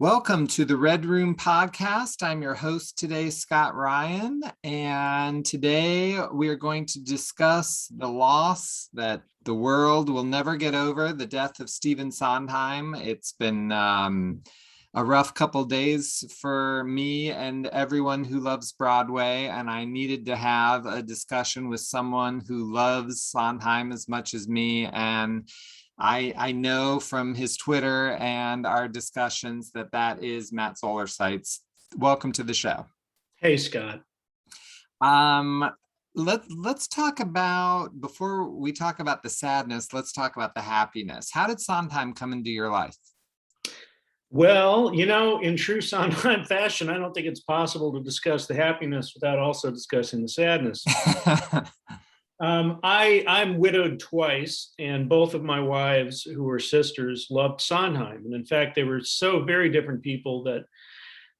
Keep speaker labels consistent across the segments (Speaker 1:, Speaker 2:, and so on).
Speaker 1: Welcome to the Red Room podcast. I'm your host today, Scott Ryan, and today we are going to discuss the loss that the world will never get over, the death of Stephen Sondheim. It's been a rough couple days for me and everyone who loves Broadway, and I needed to have a discussion with someone who loves Sondheim as much as me. And I know from his Twitter and our discussions that is Matt Zoller Seitz. Welcome to the show.
Speaker 2: Hey, Scott.
Speaker 1: Let's talk about, before we talk about the sadness, let's talk about the happiness. How did Sondheim come into your life?
Speaker 2: Well, in true Sondheim fashion, I don't think it's possible to discuss the happiness without also discussing the sadness. I'm widowed twice, and both of my wives, who were sisters, loved Sondheim. And in fact, they were so very different people that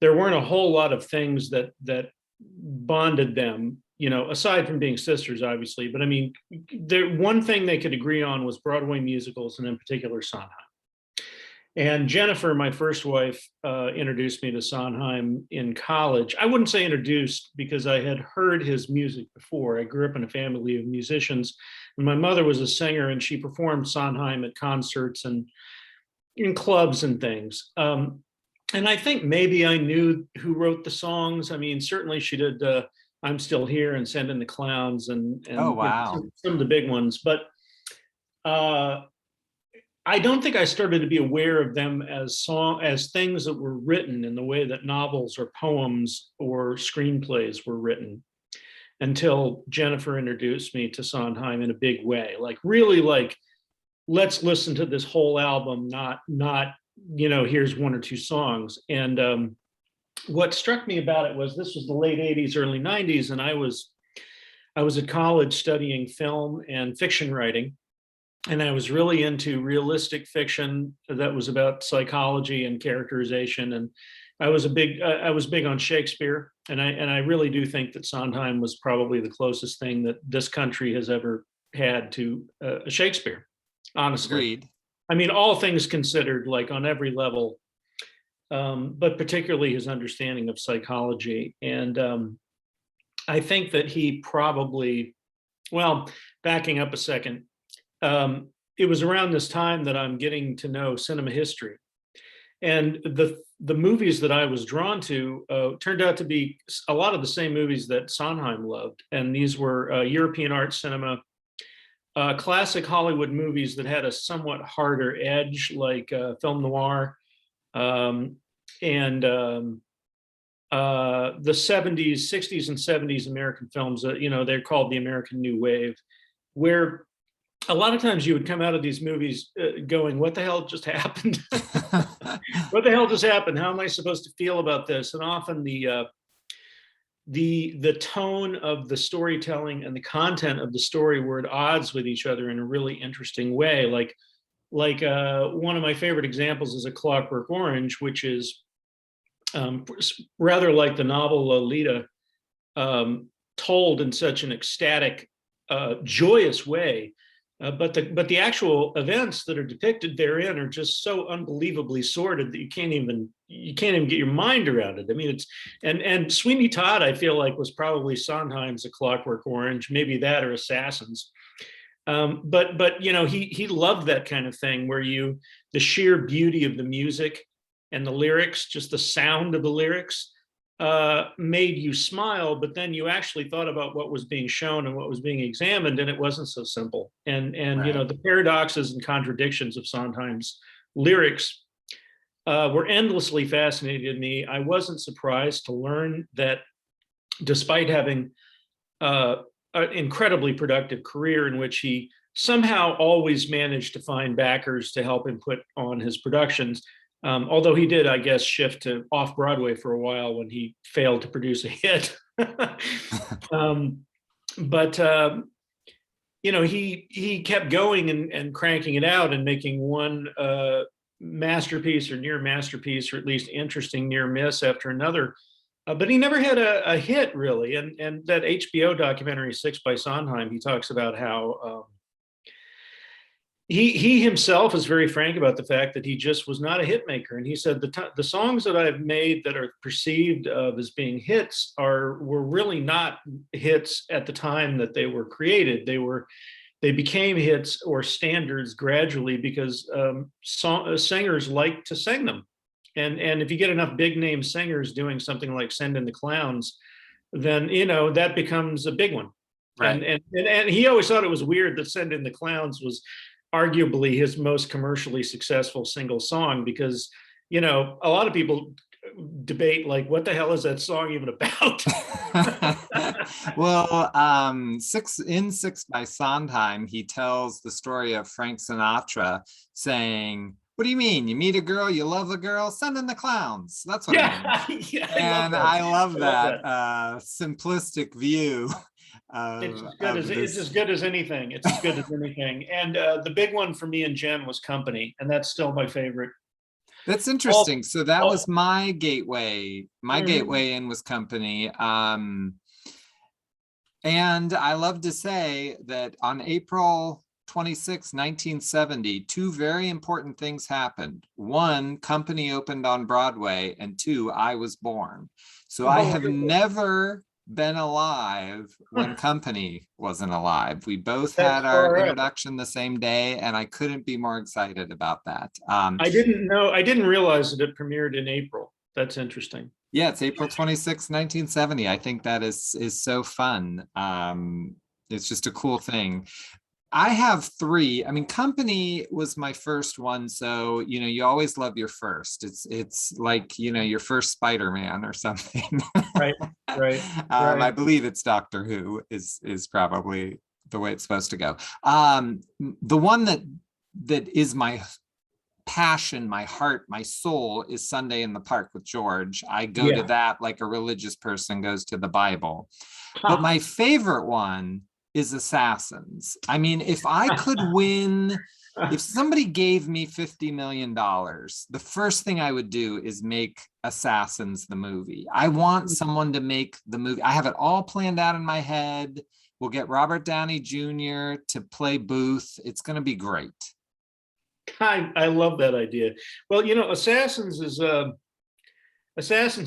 Speaker 2: there weren't a whole lot of things that bonded them, aside from being sisters, obviously. But I mean, one thing they could agree on was Broadway musicals, and in particular, Sondheim. And Jennifer, my first wife, introduced me to Sondheim in college. I wouldn't say introduced, because I had heard his music before. I grew up in a family of musicians, and my mother was a singer, and she performed Sondheim at concerts and in clubs and things. And I think maybe I knew who wrote the songs. I mean, certainly she did I'm Still Here and Send in the Clowns and
Speaker 1: oh, wow.
Speaker 2: Some of the big ones. But I don't think I started to be aware of them as things that were written in the way that novels or poems or screenplays were written until Jennifer introduced me to Sondheim in a big way. Really, let's listen to this whole album, not here's one or two songs. And what struck me about it was this was the late 80s, early 90s, and I was at college studying film and fiction writing. And I was really into realistic fiction that was about psychology and characterization. And I was big on Shakespeare. And I really do think that Sondheim was probably the closest thing that this country has ever had to a Shakespeare, honestly.
Speaker 1: Agreed.
Speaker 2: I mean, all things considered, on every level, but particularly his understanding of psychology. And I think that he probably, well, backing up a second, it was around this time that I'm getting to know cinema history, and the movies that I was drawn to turned out to be a lot of the same movies that Sondheim loved, and these were European art cinema, classic Hollywood movies that had a somewhat harder edge, like film noir, and the 70s, 60s, and 70s American films. They're called the American New Wave, where a lot of times you would come out of these movies going, what the hell just happened? What the hell just happened? How am I supposed to feel about this? And often the tone of the storytelling and the content of the story were at odds with each other in a really interesting way. Like one of my favorite examples is A Clockwork Orange, which is rather like the novel Lolita, told in such an ecstatic, joyous way. But the actual events that are depicted therein are just so unbelievably sordid that you can't even get your mind around it. I mean, and Sweeney Todd, I feel like, was probably Sondheim's A Clockwork Orange, maybe that or Assassins. But he loved that kind of thing where the sheer beauty of the music and the lyrics, just the sound of the lyrics, made you smile, but then you actually thought about what was being shown and what was being examined, and it wasn't so simple. And
Speaker 1: Right.
Speaker 2: The paradoxes and contradictions of Sondheim's lyrics were endlessly fascinating to me. I wasn't surprised to learn that despite having an incredibly productive career in which he somehow always managed to find backers to help him put on his productions, although he did, I guess, shift to off-Broadway for a while when he failed to produce a hit. He kept going and cranking it out and making one masterpiece or near masterpiece, or at least interesting near miss after another. But he never had a hit, really. And that HBO documentary, Six by Sondheim, he talks about how he himself is very frank about the fact that he just was not a hit maker, and he said the songs that I've made that are perceived of as being hits were really not hits at the time that they were created. They became hits or standards gradually because singers like to sing them, and if you get enough big name singers doing something like "Send in the Clowns," then that becomes a big one.
Speaker 1: Right.
Speaker 2: And he always thought it was weird that "Send in the Clowns" was arguably his most commercially successful single song, because a lot of people debate, like, what the hell is that song even about?
Speaker 1: Well, Six by Sondheim, he tells the story of Frank Sinatra saying, "What do you mean? You meet a girl, you love the girl, send in the clowns." That's what
Speaker 2: Yeah,
Speaker 1: it means.
Speaker 2: yeah,
Speaker 1: And I love that simplistic view
Speaker 2: It's as
Speaker 1: of,
Speaker 2: good as
Speaker 1: of
Speaker 2: it's as
Speaker 1: this.
Speaker 2: good as anything. It's as good as anything. And the big one for me and Jen was Company, and that's still my favorite.
Speaker 1: That's
Speaker 2: All,
Speaker 1: interesting. So that was
Speaker 2: all,
Speaker 1: my gateway. My
Speaker 2: mhm.
Speaker 1: gateway in was Company. And I love to say that on April 26, 1970, two very important things happened. One, Company opened on Broadway, and two, I was born. So I
Speaker 2: Oh,
Speaker 1: have never been alive when Company wasn't alive. We both
Speaker 2: that's
Speaker 1: had our
Speaker 2: far out.
Speaker 1: introduction the same day, and I couldn't be more excited about that.
Speaker 2: I didn't realize that it premiered in April. That's interesting.
Speaker 1: Yeah, it's April 26, 1970. I think that is so fun. It's just a cool thing. I have three. I mean, Company was my first one, so you always love your first. It's like your first Spider-Man or something.
Speaker 2: Right, right,
Speaker 1: I
Speaker 2: right.
Speaker 1: believe it's Doctor Who is probably the way it's supposed to go. The one that is my passion, my heart, my soul is Sunday in the Park with George. I go to
Speaker 2: Yeah.
Speaker 1: that like a religious person goes to the Bible. But
Speaker 2: Huh.
Speaker 1: my favorite one is Assassins. I mean, if I could win, if somebody gave me $50 million, the first thing I would do is make Assassins the movie. I want someone to make the movie. I have it all planned out in my head. We'll get Robert Downey Jr. to play Booth. It's going to be great.
Speaker 2: I love that idea. Well, Assassins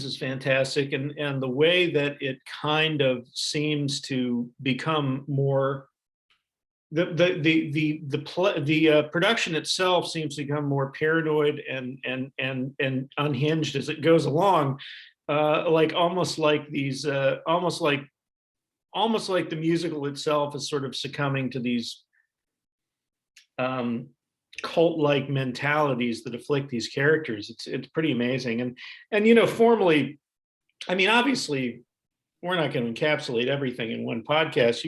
Speaker 2: is fantastic, and the way that it kind of seems to become more the production itself seems to become more paranoid and unhinged as it goes along, like almost like these almost like the musical itself is sort of succumbing to these um, cult-like mentalities that afflict these characters. It's pretty amazing. And formally, I mean, obviously, we're not going to encapsulate everything in one podcast.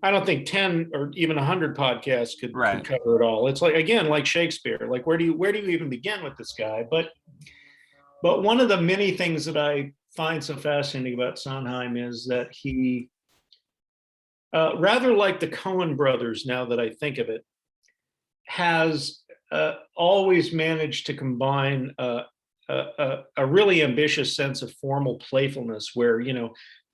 Speaker 2: I don't think 10 or even 100 podcasts could
Speaker 1: Right.
Speaker 2: cover it all. It's like, again, like Shakespeare. Like, where do you even begin with this guy? But one of the many things that I find so fascinating about Sondheim is that he, rather like the Coen brothers, now that I think of it, has always managed to combine a really ambitious sense of formal playfulness, where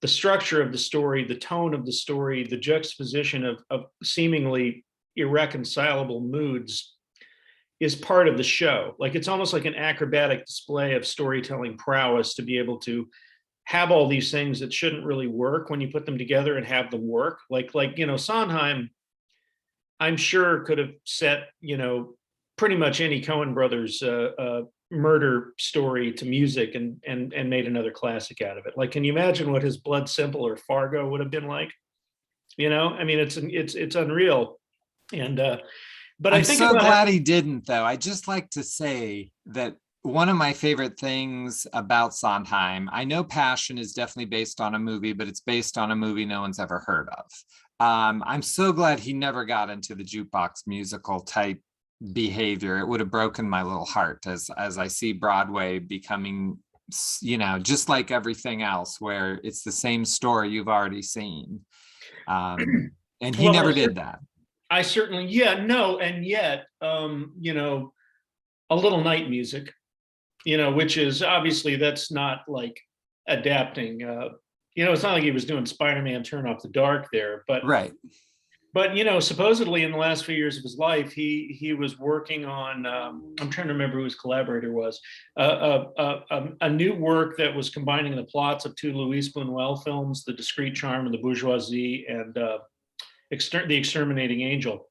Speaker 2: the structure of the story, the tone of the story, the juxtaposition of seemingly irreconcilable moods is part of the show. Like, it's almost like an acrobatic display of storytelling prowess to be able to have all these things that shouldn't really work when you put them together and have them work. Like Sondheim, I'm sure, could have set pretty much any Coen brothers murder story to music and made another classic out of it. Like, can you imagine what his Blood Simple or Fargo would have been like? I mean, it's unreal. And but I
Speaker 1: I'm
Speaker 2: think
Speaker 1: so
Speaker 2: about
Speaker 1: glad he didn't, though. I just like to say that one of my favorite things about Sondheim, I know Passion is definitely based on a movie, but it's based on a movie no one's ever heard of. I'm so glad he never got into the jukebox musical type behavior. It would have broken my little heart as I see Broadway becoming, just like everything else, where it's the same story you've already seen. And he
Speaker 2: well,
Speaker 1: never did that.
Speaker 2: I certainly, yeah, no, and yet, a little night music, which is obviously, that's not like adapting. It's not like he was doing Spider-Man Turn Off the Dark there, but
Speaker 1: Right.
Speaker 2: But supposedly in the last few years of his life, he was working on. I'm trying to remember who his collaborator was. A new work that was combining the plots of two Louis Buñuel films, *The Discreet Charm of the Bourgeoisie* and *The Exterminating Angel*.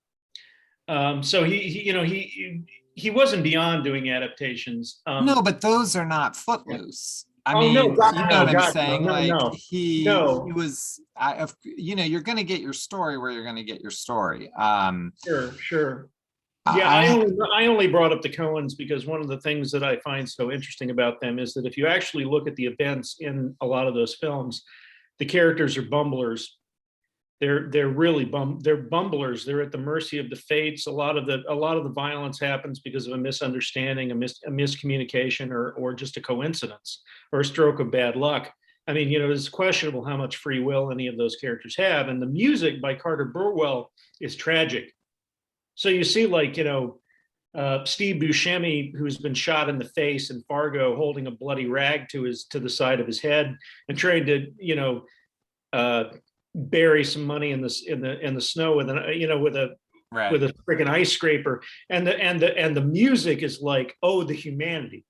Speaker 2: So he wasn't beyond doing adaptations.
Speaker 1: No, but those are not Footloose. I
Speaker 2: Oh no,
Speaker 1: mean,
Speaker 2: God,
Speaker 1: you know
Speaker 2: no,
Speaker 1: what I'm
Speaker 2: God, no,
Speaker 1: saying?
Speaker 2: no,
Speaker 1: Like
Speaker 2: no,
Speaker 1: he
Speaker 2: no.
Speaker 1: was, you're going to get your story where you're going to get your story.
Speaker 2: Sure, sure. Yeah,
Speaker 1: I
Speaker 2: I only brought up the Coens because one of the things that I find so interesting about them is that if you actually look at the events in a lot of those films, the characters are bumblers. They're really they're bumblers. They're at the mercy of the fates. A lot of the violence happens because of a misunderstanding, a miscommunication, or just a coincidence or a stroke of bad luck. I mean, it's questionable how much free will any of those characters have. And the music by Carter Burwell is tragic. So you see, like, Steve Buscemi, who's been shot in the face in Fargo, holding a bloody rag to the side of his head and trying to, bury some money in the snow with a
Speaker 1: right.
Speaker 2: freaking ice scraper, and the music is like, oh, the humanity.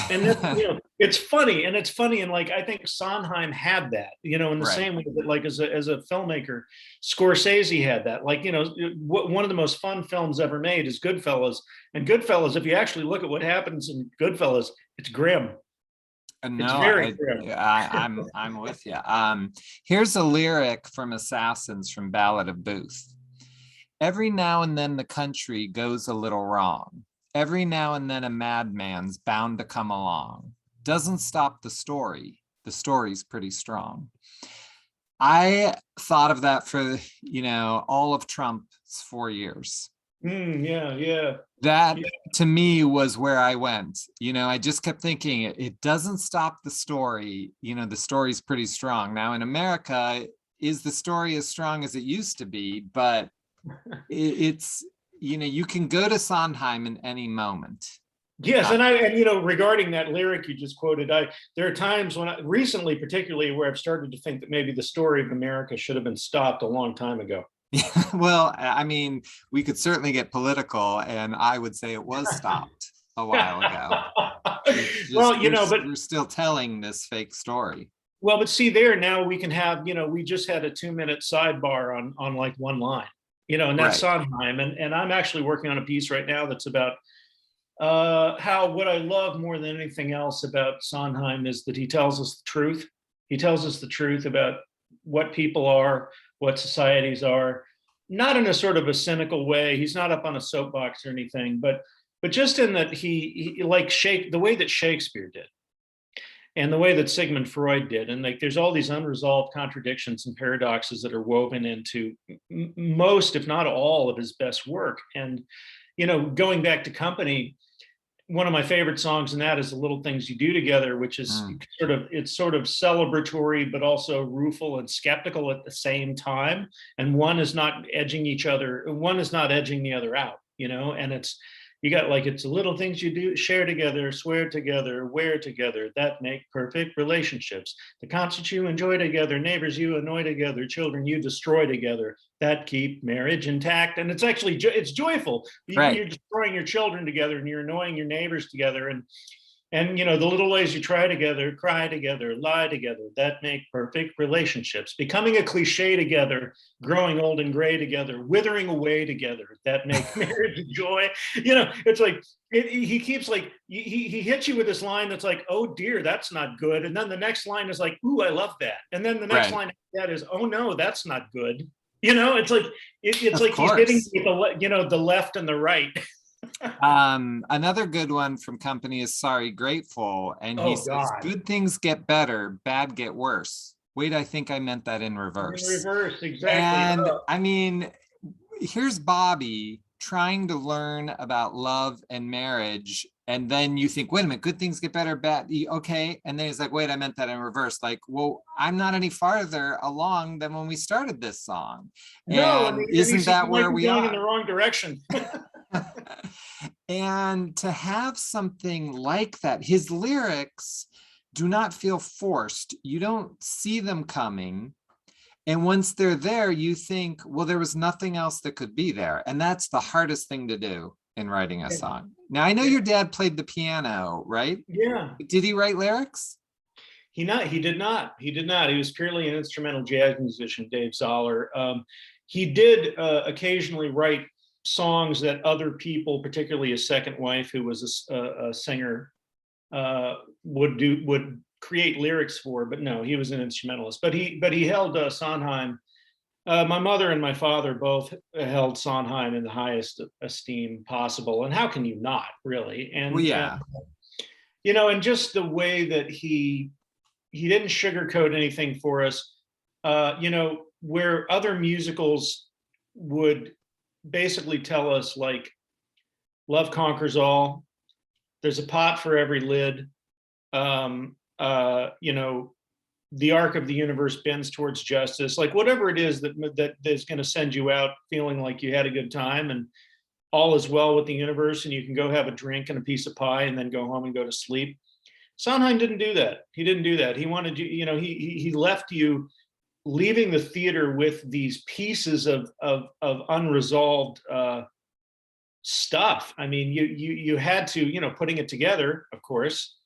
Speaker 2: And that's, it's funny, and like I think Sondheim had that, in the
Speaker 1: right.
Speaker 2: same way that, like, as a filmmaker, Scorsese had that. Like, one of the most fun films ever made is Goodfellas, and Goodfellas, if you actually look at what happens in Goodfellas, it's grim.
Speaker 1: No,
Speaker 2: It's very grim.
Speaker 1: I'm with you. Here's a lyric from Assassins from Ballad of Booth. Every now and then the country goes a little wrong. Every now and then a madman's bound to come along. Doesn't stop the story. The story's pretty strong. I thought of that for, all of Trump's 4 years.
Speaker 2: Yeah.
Speaker 1: That to me was where I went. I just kept thinking it doesn't stop the story. The story's pretty strong. Now in America, is the story as strong as it used to be? But it's, you can go to Sondheim in any moment.
Speaker 2: Yes, and regarding that lyric you just quoted, there are times when recently, particularly, where I've started to think that maybe the story of America should have been stopped a long time ago.
Speaker 1: Well, I mean, we could certainly get political, and I would say it was stopped a while ago. Well, but we're still telling this fake story.
Speaker 2: Well, but see, there now we can have, we just had a 2-minute sidebar on like one line, and that's right. Sondheim, and I'm actually working on a piece right now that's about how what I love more than anything else about Sondheim is that he tells us the truth. He tells us the truth about what people are, what societies are, not in a sort of a cynical way. He's not up on a soapbox or anything, but just in that he like the way that Shakespeare did, and the way that Sigmund Freud did, and like there's all these unresolved contradictions and paradoxes that are woven into most, if not all, of his best work. And going back to Company, one of my favorite songs in that is The Little Things You Do Together, which is sort of celebratory, but also rueful and skeptical at the same time. And one is not edging the other out, and you got like, it's the little things you do, share together, swear together, wear together, that make perfect relationships. The concerts you enjoy together, neighbors you annoy together, children you destroy together, that keep marriage intact. And it's actually, it's joyful.
Speaker 1: Right.
Speaker 2: You're destroying your children together, and you're annoying your neighbors together. And the little ways you try together, cry together, lie together, that make perfect relationships. Becoming a cliche together, growing old and gray together, withering away together, that make marriage a joy. It's like, he keeps like, he hits you with this line that's like, oh dear, that's not good. And then the next line is like, ooh, I love that. And then the next line after that is, oh no, that's not good. It's like, it's like he's hitting with the left and the right.
Speaker 1: Another good one from Company is Sorry Grateful, and he says, good things get better, bad get worse. Wait, I think I meant that in reverse.
Speaker 2: In reverse, exactly.
Speaker 1: And I mean, here's Bobby trying to learn about love and marriage, and then you think, wait a minute, good things get better, bad, okay. And then he's like, wait, I meant that in reverse. Like, well, I'm not any farther along than when we started this song.
Speaker 2: No,
Speaker 1: and isn't that where we are?
Speaker 2: Going in the wrong direction.
Speaker 1: And to have something like that, his lyrics do not feel forced. You don't see them coming. And once they're there, you think, well, there was nothing else that could be there. And that's the hardest thing to do in writing a song. Now, I know your dad played the piano, right?
Speaker 2: Yeah.
Speaker 1: Did he write lyrics?
Speaker 2: He did not. He did not. He was purely an instrumental jazz musician, Dave Zoller. He did occasionally write songs that other people, particularly his second wife, who was a singer, would create lyrics for. But no, he was an instrumentalist. But he held Sondheim. My mother and my father both held Sondheim in the highest esteem possible. And how can you not, really? And
Speaker 1: well, yeah.
Speaker 2: And just the way that he didn't sugarcoat anything for us. Where other musicals would basically tell us, like, love conquers all, there's a pot for every lid, the arc of the universe bends towards justice, like whatever it is that is going to send you out feeling like you had a good time and all is well with the universe and you can go have a drink and a piece of pie and then go home and go to sleep. Sondheim didn't do that. He didn't do that. He wanted you, he left you leaving the theater with these pieces of unresolved stuff. I mean, you had to, putting it together, of course,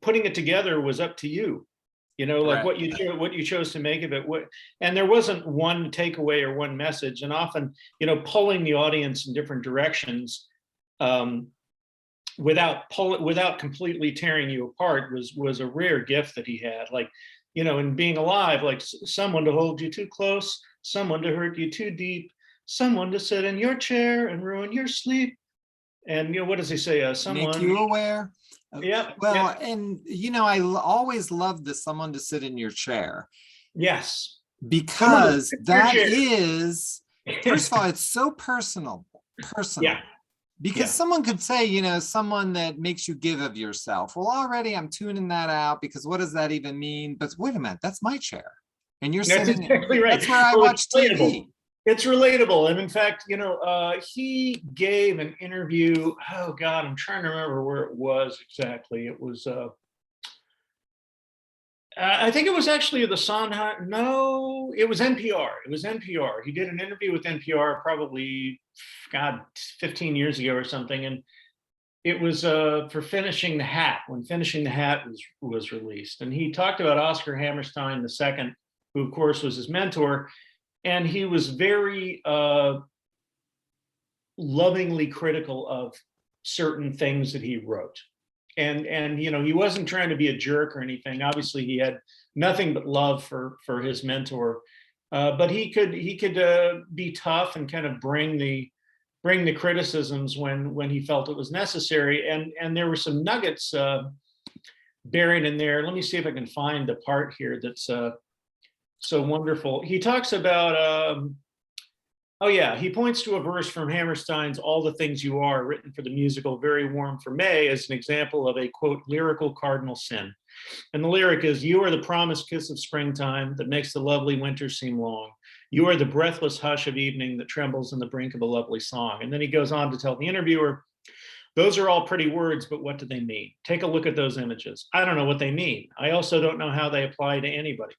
Speaker 2: putting it together was up to you. Like what you chose to make of it. And there wasn't one takeaway or one message. And often, pulling the audience in different directions without completely tearing you apart was a rare gift that he had. Like, in Being Alive, like someone to hold you too close, someone to hurt you too deep, someone to sit in your chair and ruin your sleep. And what does he say? Someone
Speaker 1: make you aware.
Speaker 2: Yeah.
Speaker 1: Well,
Speaker 2: yeah.
Speaker 1: And I always loved the someone to sit in your chair.
Speaker 2: Yes.
Speaker 1: Because that is, first of all, it's so personal.
Speaker 2: Yeah.
Speaker 1: Because someone could say, someone that makes you give of yourself. Well, already I'm tuning that out because what does that even mean? But wait a minute, that's my chair. And you're sitting,
Speaker 2: exactly right.
Speaker 1: That's where I watch TV.
Speaker 2: It's relatable. And in fact, he gave an interview. Oh God, I'm trying to remember where it was exactly. It was, I think it was actually the Sondheim. No, it was NPR. It was NPR. He did an interview with NPR probably, 15 years ago or something. And it was for Finishing the Hat, when Finishing the Hat was released. And he talked about Oscar Hammerstein II, who of course was his mentor. And he was very lovingly critical of certain things that he wrote. And he wasn't trying to be a jerk or anything. Obviously, he had nothing but love for his mentor. But he could be tough and kind of bring the criticisms when he felt it was necessary. And there were some nuggets buried in there. Let me see if I can find the part here that's so wonderful. He talks about, he points to a verse from Hammerstein's All the Things You Are, written for the musical Very Warm for May, as an example of a, quote, lyrical cardinal sin. And the lyric is, you are the promised kiss of springtime that makes the lovely winter seem long. You are the breathless hush of evening that trembles on the brink of a lovely song. And then he goes on to tell the interviewer, those are all pretty words, but what do they mean? Take a look at those images. I don't know what they mean. I also don't know how they apply to anybody.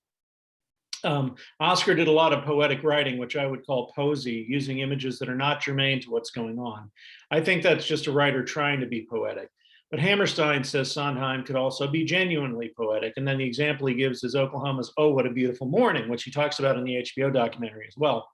Speaker 2: Oscar did a lot of poetic writing, which I would call posy, using images that are not germane to what's going on. I think that's just a writer trying to be poetic. But Hammerstein says Sondheim could also be genuinely poetic. And then the example he gives is Oklahoma's Oh, What a Beautiful Morning, which he talks about in the HBO documentary as well.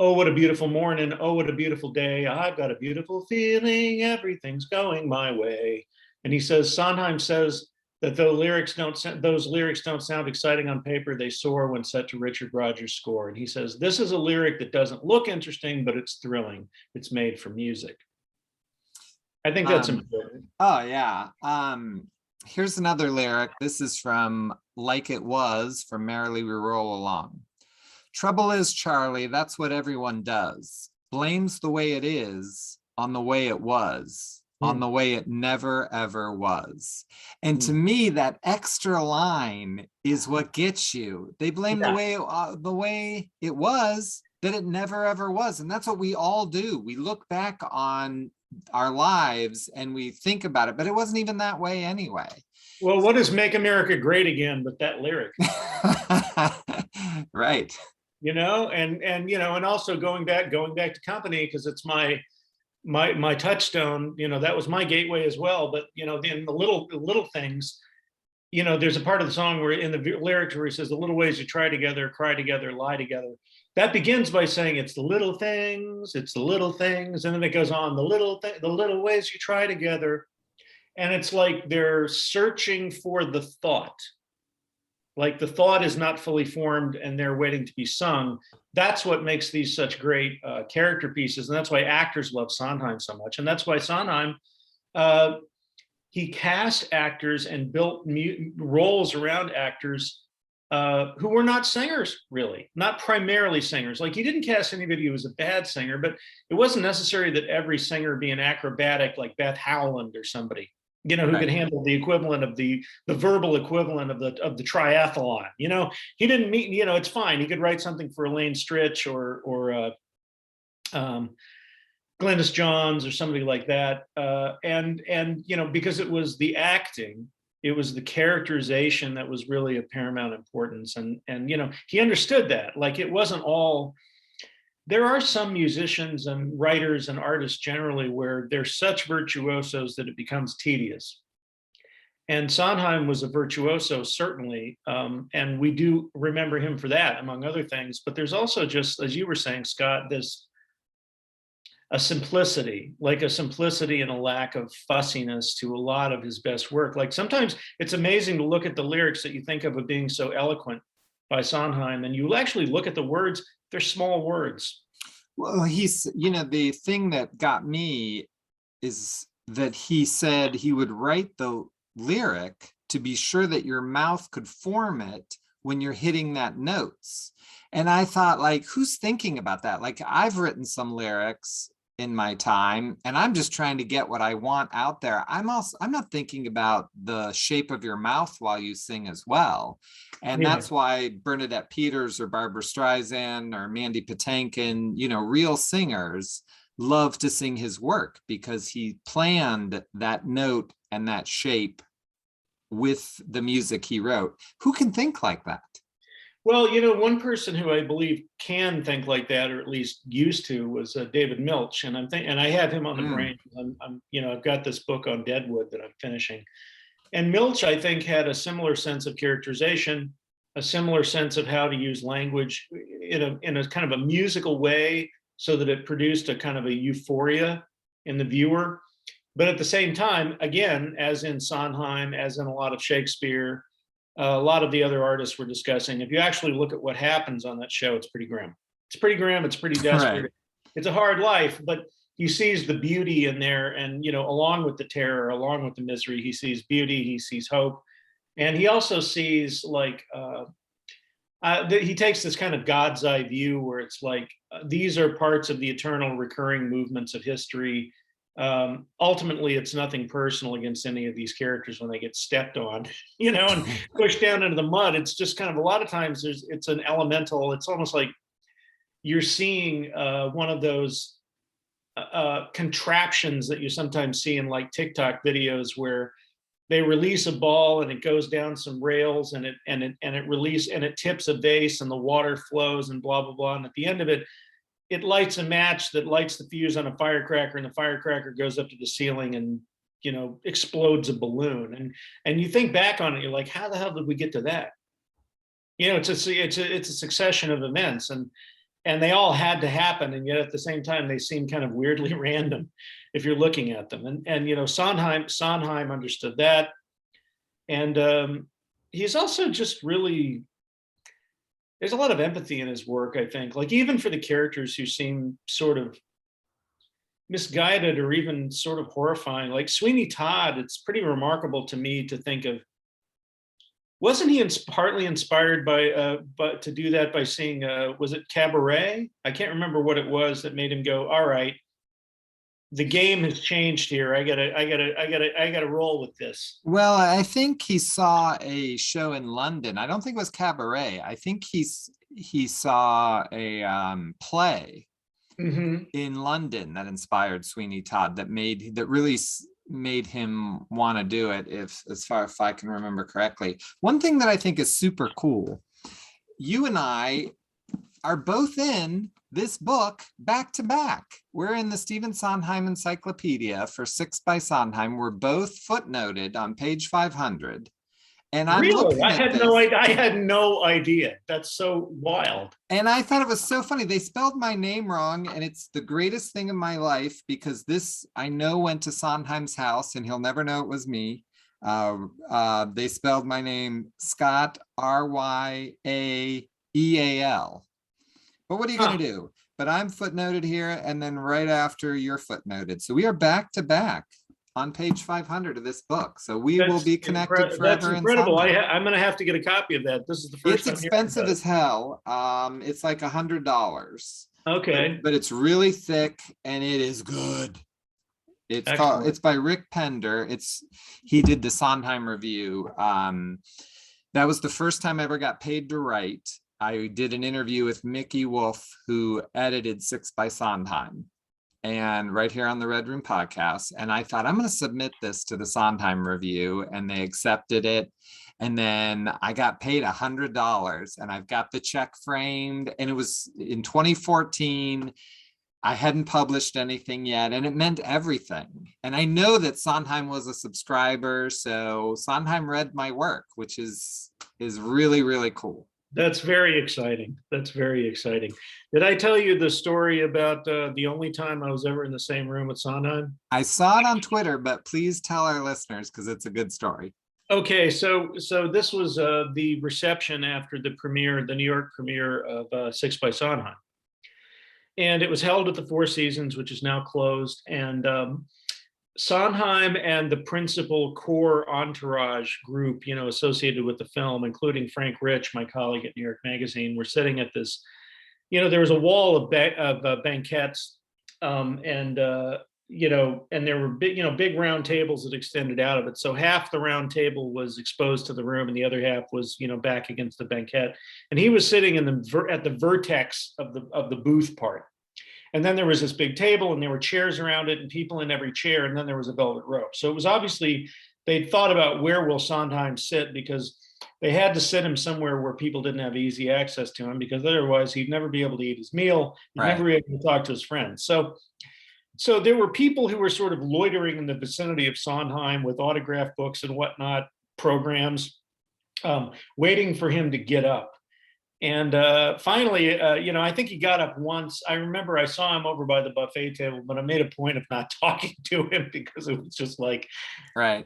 Speaker 2: Oh, what a beautiful morning. Oh, what a beautiful day. I've got a beautiful feeling. Everything's going my way. And he says, Sondheim says, that those lyrics don't sound exciting on paper, they soar when set to Richard Rodgers' score. And he says, this is a lyric that doesn't look interesting, but it's thrilling. It's made for music. I think that's important.
Speaker 1: Oh, yeah. Here's another lyric. This is from Like It Was, from Merrily We Roll Along. Trouble is, Charlie, that's what everyone does. Blames the way it is on the way it was. On the way it never, ever was. And to me, that extra line is what gets you. They blame the way it was. that it never ever was. And that's what we all do. We look back on our lives and we think about it, but it wasn't even that way anyway.
Speaker 2: Well, what is Make America Great Again but that lyric?
Speaker 1: Right.
Speaker 2: And also going back to Company, because it's my touchstone. That was my gateway as well. But in the little things, there's a part of the song where in the lyrics where he says, the little ways you try together, cry together, lie together. That begins by saying it's the little things, and then it goes on, the little ways you try together. And it's like they're searching for the thought. Like the thought is not fully formed and they're waiting to be sung. That's what makes these such great character pieces. And that's why actors love Sondheim so much. And that's why Sondheim, he cast actors and built roles around actors who were not singers, really, not primarily singers. Like he didn't cast anybody who was a bad singer, but it wasn't necessary that every singer be an acrobatic like Beth Howland or somebody, who could handle the equivalent of the verbal equivalent of the triathlon. He didn't meet, it's fine. He could write something for Elaine Stritch or Glynis Johns or somebody like that. And because it was the acting, it was the characterization that was really of paramount importance. And he understood that. Like it wasn't all. There are some musicians and writers and artists generally where they're such virtuosos that it becomes tedious. And Sondheim was a virtuoso, certainly. And we do remember him for that, among other things. But there's also just, as you were saying, Scott, a simplicity and a lack of fussiness to a lot of his best work. Like sometimes it's amazing to look at the lyrics that you think of being so eloquent by Sondheim, and you actually look at the words, they're small words.
Speaker 1: Well, the thing that got me is that he said he would write the lyric to be sure that your mouth could form it when you're hitting that notes. And I thought, like, who's thinking about that? Like, I've written some lyrics in my time and I'm just trying to get what I want out there. I'm not thinking about the shape of your mouth while you sing as well. And that's why Bernadette Peters or Barbara Streisand or Mandy Patinkin, real singers love to sing his work because he planned that note and that shape with the music he wrote. Who can think like that?
Speaker 2: Well, one person who I believe can think like that, or at least used to, was David Milch, and I have him on the brain. I've got this book on Deadwood that I'm finishing, and Milch, I think, had a similar sense of characterization, a similar sense of how to use language in a kind of a musical way, so that it produced a kind of a euphoria in the viewer. But at the same time, again, as in Sondheim, as in a lot of Shakespeare, a lot of the other artists we're discussing, if you actually look at what happens on that show, it's pretty grim. It's pretty desperate. Right. It's a hard life, but he sees the beauty in there. And, along with the terror, along with the misery, he sees beauty, he sees hope. And he also sees he takes this kind of God's eye view where it's like, these are parts of the eternal recurring movements of history. Ultimately, it's nothing personal against any of these characters when they get stepped on, and pushed down into the mud. It's just kind of, a lot of times it's an elemental. It's almost like you're seeing one of those contraptions that you sometimes see in like TikTok videos where they release a ball and it goes down some rails and it tips a vase and the water flows and blah blah blah, and at the end of it, it lights a match that lights the fuse on a firecracker, and the firecracker goes up to the ceiling and explodes a balloon. And you think back on it, you're like, how the hell did we get to that? It's a succession of events, and they all had to happen, and yet at the same time they seem kind of weirdly random if you're looking at them. And Sondheim understood that, and he's also just really. There's a lot of empathy in his work, I think, like even for the characters who seem sort of misguided or even sort of horrifying, like Sweeney Todd. It's pretty remarkable to me to think of, wasn't he partly inspired but to do that by seeing, was it Cabaret? I can't remember what it was that made him go, all right, the game has changed here. I gotta roll with this.
Speaker 1: Well, I think he saw a show in London. I don't think it was Cabaret. I think he saw a play
Speaker 2: Mhm.
Speaker 1: in London that inspired Sweeney Todd, that really made him want to do it, if I can remember correctly. One thing that I think is super cool, you and I are both in this book back to back. We're in the Stephen Sondheim Encyclopedia for Six by Sondheim. We're both footnoted on page 500. And I'm
Speaker 2: Really?
Speaker 1: looking
Speaker 2: I
Speaker 1: at
Speaker 2: had no
Speaker 1: this,
Speaker 2: idea. I had no idea. That's so wild.
Speaker 1: and I thought it was so funny. They spelled my name wrong, and it's the greatest thing in my life, because this, I know, went to Sondheim's house, and he'll never know it was me. They spelled my name Scott, Ryaeal. But what are you going
Speaker 2: Huh.
Speaker 1: to do? But I'm footnoted here, and then right after you're footnoted. So we are back to back on page 500 of this book. So we will be connected
Speaker 2: That's
Speaker 1: forever in
Speaker 2: incredible.
Speaker 1: Sondheim.
Speaker 2: I'm going to have to get a copy of that. This is the first
Speaker 1: It's
Speaker 2: time hearing
Speaker 1: expensive
Speaker 2: about it.
Speaker 1: as hell. It's like $100.
Speaker 2: Okay.
Speaker 1: But it's really thick and it is good.
Speaker 2: Excellent.
Speaker 1: It's by Rick Pender. He did the Sondheim review. That was the first time I ever got paid to write. I did an interview with Mickey Wolf, who edited Six by Sondheim, and right here on the Red Room podcast. And I thought, I'm going to submit this to the Sondheim review, and they accepted it. And then I got paid $100, and I've got the check framed, and it was in 2014. I hadn't published anything yet, and it meant everything. And I know that Sondheim was a subscriber, so Sondheim read my work, which is really, really cool.
Speaker 2: That's very exciting. That's very exciting. Did I tell you the story about the only time I was ever in the same room with Sondheim?
Speaker 1: I saw it on Twitter, but please tell our listeners, because it's a good story.
Speaker 2: Okay, so this was the reception after the premiere, the New York premiere of Six by Sondheim. And it was held at the Four Seasons, which is now closed. And Sondheim and the principal core entourage group, associated with the film, including Frank Rich, my colleague at New York Magazine, were sitting at this, there was a wall of banquettes, and there were big round tables that extended out of it. So half the round table was exposed to the room, and the other half was, back against the banquette. And he was sitting at the vertex of the booth part. And then there was this big table, and there were chairs around it, and people in every chair, and then there was a velvet rope. So it was obviously, they'd thought about where will Sondheim sit, because they had to sit him somewhere where people didn't have easy access to him, because otherwise he'd never be able to eat his meal, he'd never be able to talk to his friends. So there were people who were sort of loitering in the vicinity of Sondheim with autograph books and whatnot, programs, waiting for him to get up. And finally, I think he got up once. I remember I saw him over by the buffet table, but I made a point of not talking to him, because it was just like,
Speaker 1: right.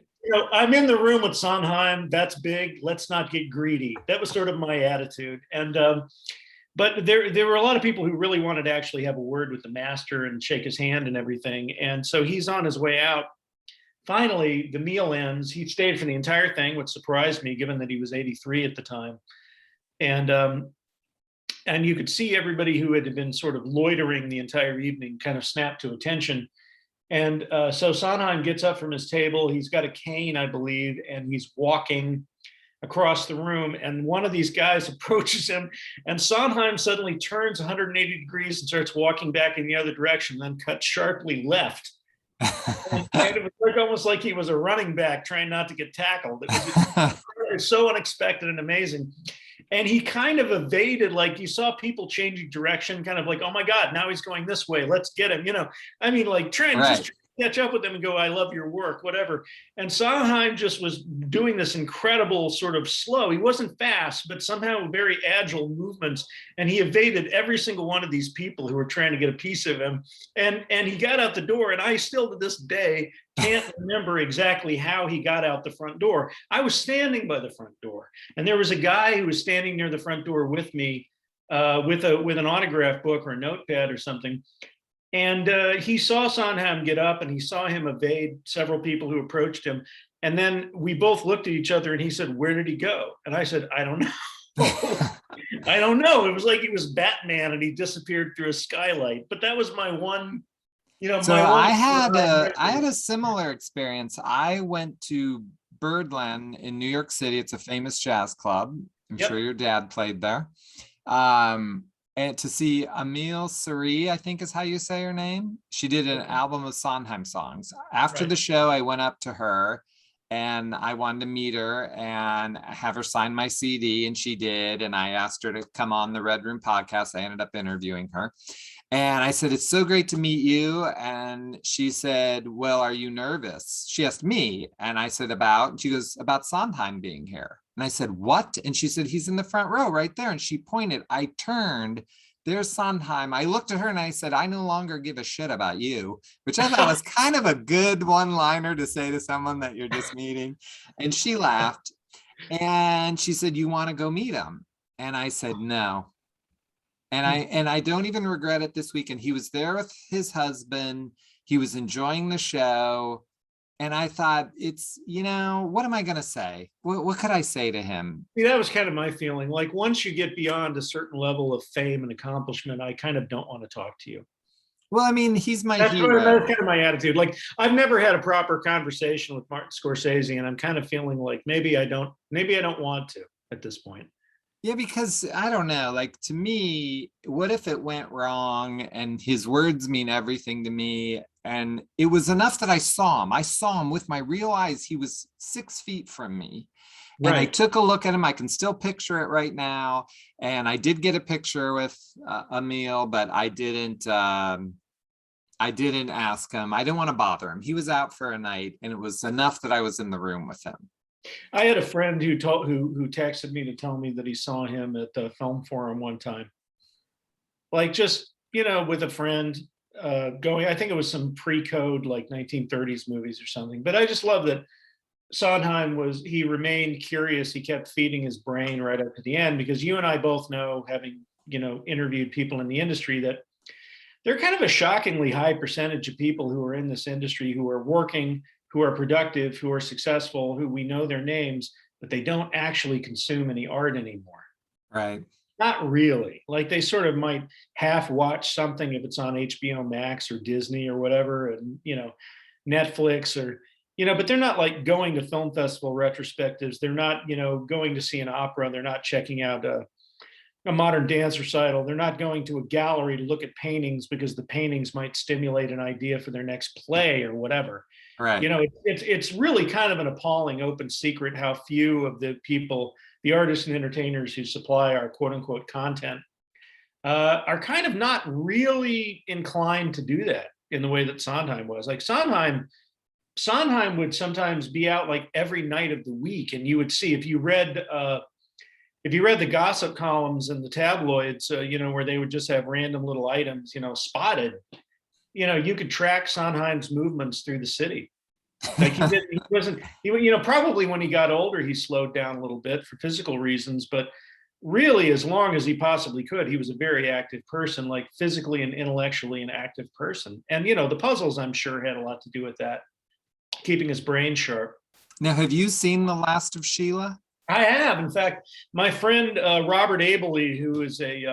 Speaker 2: I'm in the room with Sondheim. That's big. Let's not get greedy. That was sort of my attitude. And but there were a lot of people who really wanted to actually have a word with the master and shake his hand and everything. And so he's on his way out. Finally, the meal ends. He stayed for the entire thing, which surprised me, given that he was 83 at the time. And you could see everybody who had been sort of loitering the entire evening kind of snap to attention. And so Sondheim gets up from his table. He's got a cane, I believe, and he's walking across the room. And one of these guys approaches him, and Sondheim suddenly turns 180 degrees and starts walking back in the other direction, then cuts sharply left. And it was almost like he was a running back trying not to get tackled. It was so unexpected and amazing. And he kind of evaded, like you saw people changing direction, kind of like, oh my God, now he's going this way. Let's get him. Trying just to catch up with him and go, I love your work, whatever. And Sondheim just was doing this incredible sort of slow. He wasn't fast, but somehow very agile movements. And he evaded every single one of these people who were trying to get a piece of him. And he got out the door. And I still to this day can't remember exactly how he got out the front door. I was standing by the front door, and there was a guy who was standing near the front door with me with an autograph book or a notepad or something. And he saw Sondheim get up, and he saw him evade several people who approached him. And then we both looked at each other, and he said, "Where did he go?" And I said, "I don't know." I don't know. It was like he was Batman and he disappeared through a skylight. But that was my one,
Speaker 1: So I had a similar experience. I went to Birdland in New York City. It's a famous jazz club. I'm sure your dad played there. And to see Emil Cerie, I think is how you say her name. She did an album of Sondheim songs. After the show, I went up to her and I wanted to meet her and have her sign my CD, and she did. And I asked her to come on the Red Room podcast. I ended up interviewing her. And I said, it's so great to meet you. And she said, well, are you nervous? She asked me. And I said, about, and she goes, about Sondheim being here. And I said, what? And she said, he's in the front row right there. And she pointed, I turned, there's Sondheim. I looked at her and I said, I no longer give a shit about you, which I thought was kind of a good one-liner to say to someone that you're just meeting. And she laughed. And she said, you want to go meet him? And I said, no. And I don't even regret it this weekend. He was there with his husband. He was enjoying the show. And I thought, it's, what am I going to say? What could I say to him?
Speaker 2: See, that was kind of my feeling. Like, once you get beyond a certain level of fame and accomplishment, I kind of don't want to talk to you.
Speaker 1: Well, I mean, he's my hero.
Speaker 2: That's kind of my attitude. Like, I've never had a proper conversation with Martin Scorsese, and I'm kind of feeling like maybe I don't want to at this point.
Speaker 1: Yeah, because I don't know, like, to me, what if it went wrong and his words mean everything to me? And it was enough that I saw him with my real eyes. He was 6 feet from me. And I took a look at him. I can still picture it right now. And I did get a picture with Emil, but I didn't ask him. I didn't want to bother him. He was out for a night, and it was enough that I was in the room with him.
Speaker 2: I had a friend who texted me to tell me that he saw him at the film forum one time. Like, just, with a friend going, I think it was some pre-code, like 1930s movies or something. But I just love that Sondheim he remained curious. He kept feeding his brain right up to the end, because you and I both know, having, interviewed people in the industry, that they're kind of a shockingly high percentage of people who are in this industry, who are working, who are productive, who are successful, who we know their names, but they don't actually consume any art anymore.
Speaker 1: Right.
Speaker 2: Not really. Like, they sort of might half watch something if it's on HBO Max or Disney or whatever, and, Netflix, or, but they're not like going to film festival retrospectives. They're not, going to see an opera. They're not checking out a modern dance recital. They're not going to a gallery to look at paintings because the paintings might stimulate an idea for their next play or whatever.
Speaker 1: Right.
Speaker 2: It's really kind of an appalling open secret how few of the people, the artists and entertainers who supply our quote unquote content, are kind of not really inclined to do that in the way that Sondheim was. Like, Sondheim would sometimes be out like every night of the week, and you would see, if you read the gossip columns in the tabloids, where they would just have random little items, spotted, you could track Sondheim's movements through the city. Like, probably when he got older, he slowed down a little bit for physical reasons, but really, as long as he possibly could, he was a very active person, like physically and intellectually an active person. And, the puzzles, I'm sure, had a lot to do with that, keeping his brain sharp.
Speaker 1: Now, have you seen The Last of Sheila?
Speaker 2: I have. In fact, my friend Robert Abele, who is an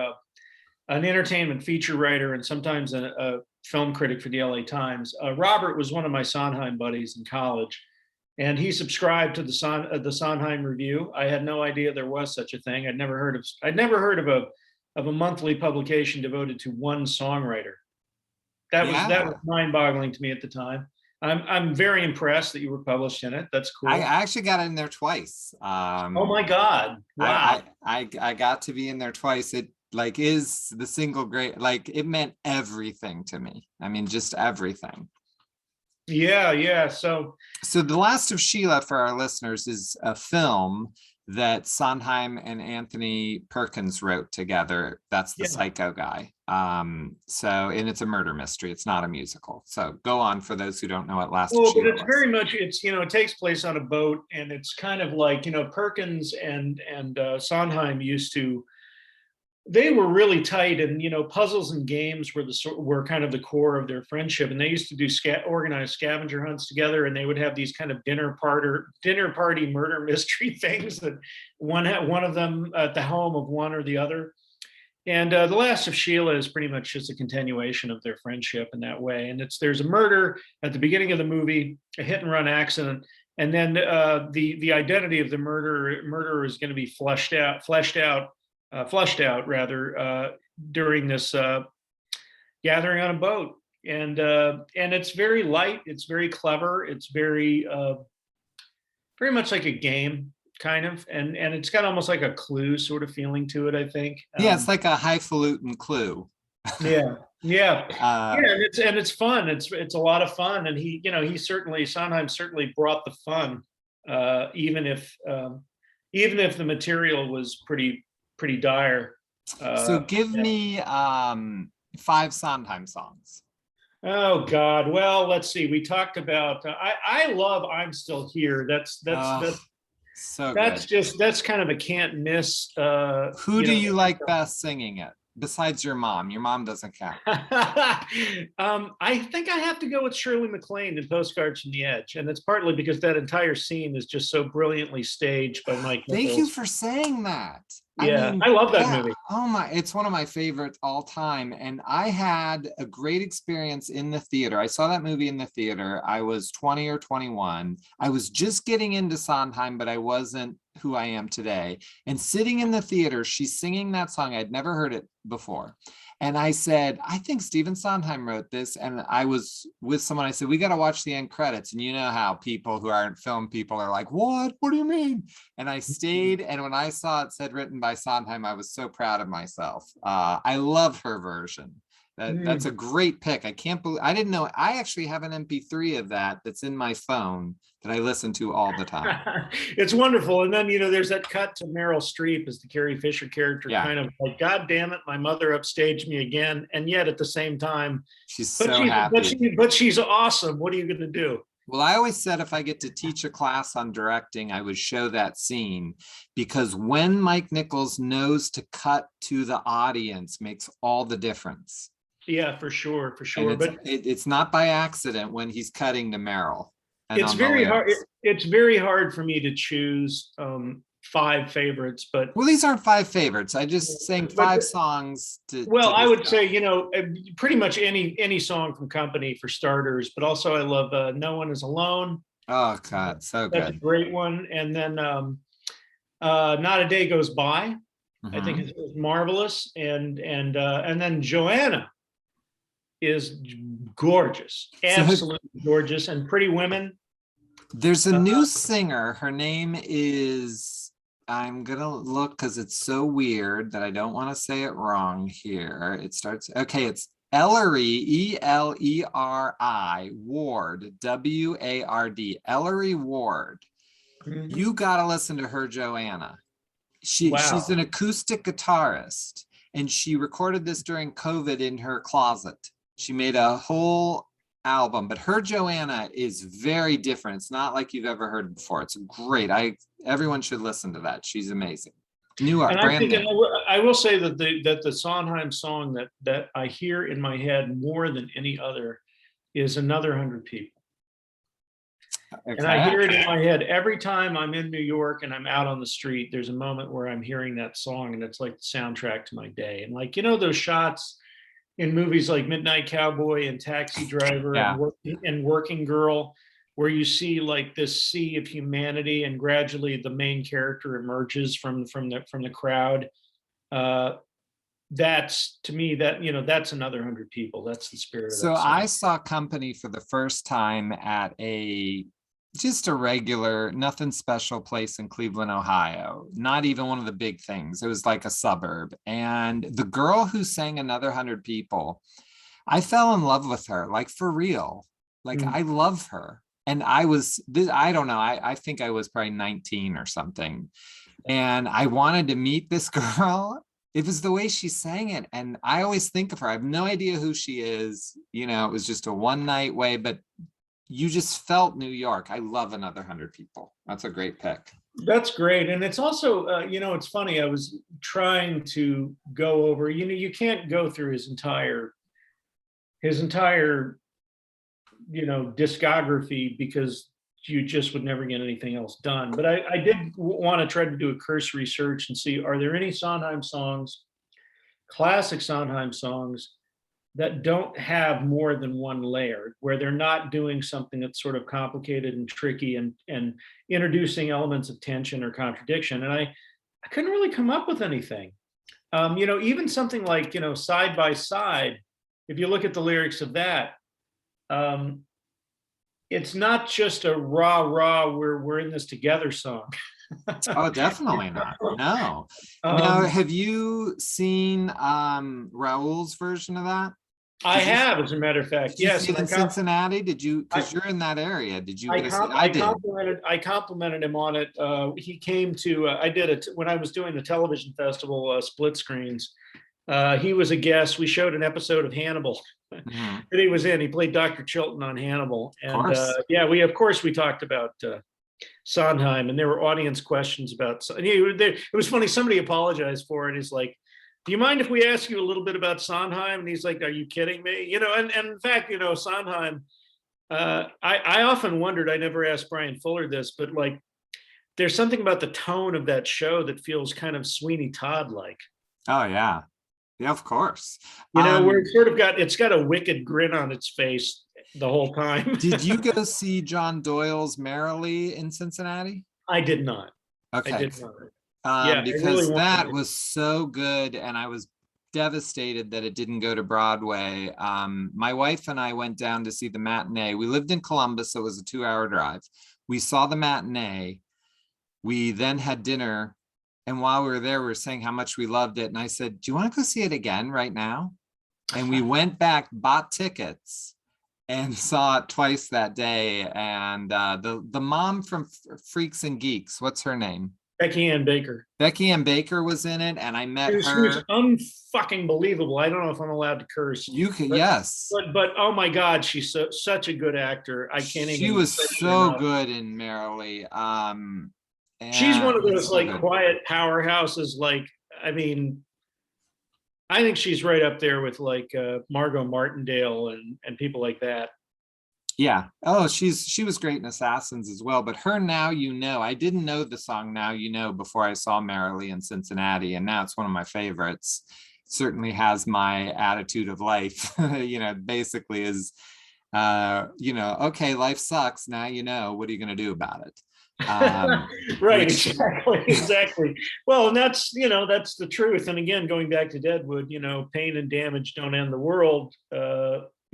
Speaker 2: entertainment feature writer and sometimes a film critic for the LA Times, Robert was one of my Sondheim buddies in college, and he subscribed to the Sondheim Review. I had no idea there was such a thing. I'd never heard of a monthly publication devoted to one songwriter. That was mind-boggling to me at the time. I'm very impressed that you were published in it. That's cool.
Speaker 1: I actually got in there twice.
Speaker 2: Oh my God. Wow.
Speaker 1: I got to be in there twice. It is the single great, it meant everything to me. I mean, just everything.
Speaker 2: Yeah. So
Speaker 1: The Last of Sheila, for our listeners, is a film that Sondheim and Anthony Perkins wrote together. That's the psycho guy. And it's a murder mystery. It's not a musical. So go on, for those who don't know what Last of Sheila
Speaker 2: but it's was. Very much, it takes place on a boat, and it's kind of like, Perkins and Sondheim they were really tight, and puzzles and games were kind of the core of their friendship. And they used to do organized scavenger hunts together, and they would have these kind of dinner party murder mystery things that one of them at the home of one or the other. And The Last of Sheila is pretty much just a continuation of their friendship in that way. And there's a murder at the beginning of the movie, a hit and run accident, and then the identity of the murderer is going to be fleshed out flushed out rather, during this gathering on a boat. And it's very light. It's very clever. It's very much like a game, kind of, and it's got almost like a Clue sort of feeling to it, I think.
Speaker 1: Yeah, it's like a highfalutin Clue.
Speaker 2: Yeah, yeah,
Speaker 1: Uh,
Speaker 2: yeah, and it's fun. It's a lot of fun, and he certainly Sondheim certainly brought the fun, even if the material was pretty dire.
Speaker 1: so
Speaker 2: Uh,
Speaker 1: give me 5 Sondheim songs.
Speaker 2: oh God, well, let's see. We talked about I love "I'm Still Here."
Speaker 1: Oh, so
Speaker 2: That's
Speaker 1: good.
Speaker 2: just that's kind of a can't miss.
Speaker 1: Who do you like best singing it besides your mom? Your mom doesn't count.
Speaker 2: I think I have to go with Shirley MacLaine in Postcards from the Edge, and it's partly because that entire scene is just so brilliantly staged by Mike
Speaker 1: Thank you
Speaker 2: Nichols.
Speaker 1: for saying that. I
Speaker 2: Yeah,
Speaker 1: mean,
Speaker 2: I love that
Speaker 1: yeah.
Speaker 2: movie.
Speaker 1: Oh my, it's one of my favorites all time. And I had a great experience in the theater. I saw that movie in the theater. I was 20 or 21. I was just getting into Sondheim, but I wasn't who I am today. And sitting in the theater, she's singing that song. I'd never heard it before. And I said, I think Stephen Sondheim wrote this. And I was with someone, I said, we got to watch the end credits. And you know how people who aren't film people are like, what? What do you mean? And I stayed. And when I saw it said written by Sondheim, I was so proud of myself. I love her version. That's a great pick. I can't believe, I didn't know. I actually have an MP3 of that that's in my phone that I listen to all the time.
Speaker 2: It's wonderful. And then, there's that cut to Meryl Streep as the Carrie Fisher character,
Speaker 1: Yeah.
Speaker 2: kind of like, God damn it, my mother upstaged me again. And yet at the same time,
Speaker 1: She's so happy.
Speaker 2: but she's awesome. What are you going to do?
Speaker 1: Well, I always said if I get to teach a class on directing, I would show that scene, because when Mike Nichols knows to cut to the audience makes all the difference.
Speaker 2: Yeah, for sure.
Speaker 1: And
Speaker 2: But
Speaker 1: it's not by accident when he's cutting to Meryl.
Speaker 2: it's very hard. It's very hard for me to choose 5 favorites, but
Speaker 1: well, these aren't 5 favorites. I just sang 5 songs to.
Speaker 2: Well, I would say, pretty much any song from Company for starters, but also I love "No One Is Alone."
Speaker 1: Oh God, so
Speaker 2: That's a
Speaker 1: good.
Speaker 2: great one. And then "Not a Day Goes By." I think
Speaker 1: Mhm.
Speaker 2: is marvelous. And then Joanna is gorgeous, absolutely gorgeous, and Pretty Women.
Speaker 1: There's a new singer. Her name is, I'm gonna look because it's so weird that I don't want to say it wrong here. It starts, okay, it's Ellery, Eleri Ward, Ward, Ellery Ward. You gotta listen to her, Joanna. She's an acoustic guitarist, and she recorded this during COVID in her closet. She made a whole album, but her Joanna is very different. It's not like you've ever heard before. It's great. Everyone should listen to that. She's amazing.
Speaker 2: And I will say that the Sondheim song that I hear in my head more than any other is "Another 100 People." Okay. And I hear it in my head every time I'm in New York and I'm out on the street. There's a moment where I'm hearing that song, and it's like the soundtrack to my day. And like, those shots in movies like Midnight Cowboy and Taxi Driver,
Speaker 1: yeah,
Speaker 2: and Working Girl, where you see like this sea of humanity, and gradually the main character emerges from the crowd. That's, to me, that's Another 100 People. That's the spirit of that song.
Speaker 1: I saw Company for the first time at just a regular, nothing special place in Cleveland, Ohio. Not even one of the big things. It was like a suburb. And the girl who sang Another 100 People, I fell in love with her, like for real. Like I love her. And I don't know, I think I was probably 19 or something. And I wanted to meet this girl. It was the way she sang it. And I always think of her. I have no idea who she is. It was just a one night way, but you just felt New York. I love Another 100 People. That's a great pick.
Speaker 2: That's great. And it's also, it's funny. I was trying to go over, you can't go through his entire, discography, because you just would never get anything else done. But I did want to try to do a cursory search and see, are there any Sondheim songs, classic Sondheim songs, that don't have more than one layer, where they're not doing something that's sort of complicated and tricky and introducing elements of tension or contradiction. And I couldn't really come up with anything. Even something like, Side by Side, if you look at the lyrics of that, um, it's not just a rah rah, we're in this together song.
Speaker 1: Oh, definitely not. No. Now,
Speaker 2: um,
Speaker 1: have you seen Raoul's version of that?
Speaker 2: I have, as a matter of fact,
Speaker 1: Did you
Speaker 2: yes.
Speaker 1: see it in Cincinnati? Did you,
Speaker 2: I,
Speaker 1: because you're in that area, did you
Speaker 2: I,
Speaker 1: go see?
Speaker 2: comp-
Speaker 1: I did.
Speaker 2: I complimented him on it. He came to, I did it when I was doing the television festival, split screens. He was a guest. We showed an episode of Hannibal
Speaker 1: Mhm.
Speaker 2: that he was in. He played Dr. Chilton on Hannibal.
Speaker 1: Of
Speaker 2: And
Speaker 1: course.
Speaker 2: yeah, of course, we talked about Sondheim, and there were audience questions about. It was funny. Somebody apologized for it. He's like, "Do you mind if we ask you a little bit about Sondheim?" And he's like, "Are you kidding me?" And in fact, Sondheim. I often wondered. I never asked Brian Fuller this, but like, there's something about the tone of that show that feels kind of Sweeney Todd like.
Speaker 1: Oh yeah. Yeah, of course.
Speaker 2: Where it's got a wicked grin on its face the whole time.
Speaker 1: Did you go see John Doyle's Merrily in Cincinnati?
Speaker 2: I did not. I
Speaker 1: Okay.
Speaker 2: did not. Yeah, I really
Speaker 1: Because that
Speaker 2: wanted
Speaker 1: was so good, and I was devastated that it didn't go to Broadway. My wife and I went down to see the matinee. We lived in Columbus, so it was a 2-hour drive. We saw the matinee. We then had dinner, and while we were there, we were saying how much we loved it. And I said, "Do you want to go see it again right now?" And we went back, bought tickets, and saw it twice that day. And the mom from Freaks and Geeks, what's her name?
Speaker 2: Becky Ann Baker.
Speaker 1: Becky Ann Baker was in it, and I met
Speaker 2: She was
Speaker 1: her.
Speaker 2: unfucking believable. I don't know if I'm allowed to curse.
Speaker 1: You can,
Speaker 2: but,
Speaker 1: yes.
Speaker 2: But oh my God, she's such a good actor. I can't even.
Speaker 1: She was so good in Merrily.
Speaker 2: She's one of those
Speaker 1: so
Speaker 2: like
Speaker 1: good.
Speaker 2: quiet powerhouses. Like, I mean, I think she's right up there with like Margot Martindale and people like that.
Speaker 1: Yeah. Oh, she was great in Assassins as well. But her Now You Know, I didn't know the song Now You Know before I saw Merrily in Cincinnati, and now it's one of my favorites. Certainly has my attitude of life. Basically is, okay, life sucks. Now you know. What are you going to do about it?
Speaker 2: Right, exactly. Well, and that's the truth. And again, going back to Deadwood, pain and damage don't end the world.